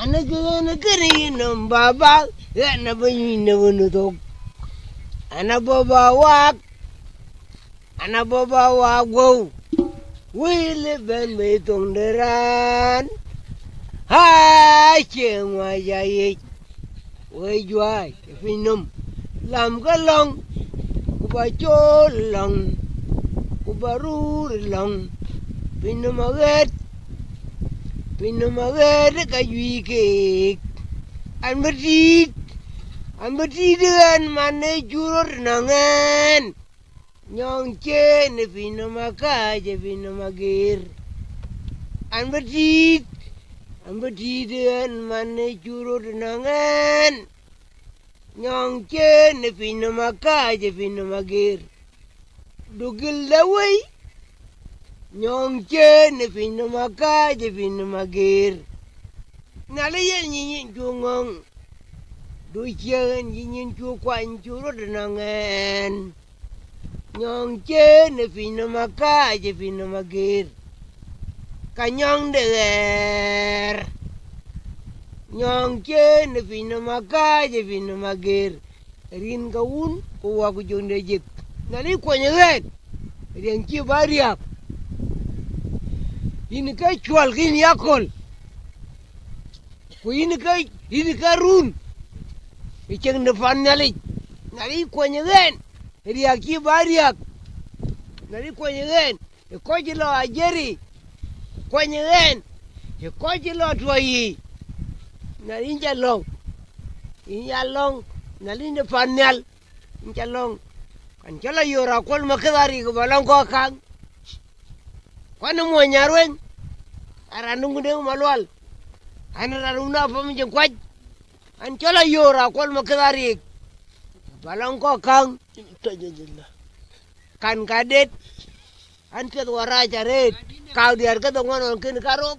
Anak kiri nom baba, na banyi na bunutok. Anak baba wak wow. Wili ben betong deran. Hai cheng wa jai. Wei juai finum. Lam kalong. Kuba chol long. Kuba rur long. Finum aget. Pinum aget kajui kek. An betit dengan mana jurur nangan. Nyong che ne pinum akaje pinum agir. An betit dengan mana jurur nangan. Nyong che ne pinum akaje pinum agir. Dugil dawai. Nyong che ne pinum akaje pinum agir. Nalayan nyin jungong. Du chen nyin chu kwan chu ro nangan. Nyong che ne pinum akaje pinum agir. Kanyong deger. Nyong che ne pinum akaje pinum agir. Rin kaun ko wa ku jonde jik. Nali kwanyeget. Rin chi bariak. Ini kai chual kin yakol. Ku ini kai run. Icheng depan nali. Nali kwanyeget. Riak chi bariak. Nali kwanyeget. Ikoji lo ajeri. Kwanyeget. Ikoji lo tuayi. Nali injalong. Injalong. Nali depan nal. Injalong. Kan chala yora kol makadari ko balang ko kang. Kwano mo nyarwen? Aranung de malwal. Anarung na pamijeng kwaj. An chala yora kol makadari. Balang ko kang. Kan kadet. An ket wara jaret. Kau diar ka dongon kin karok.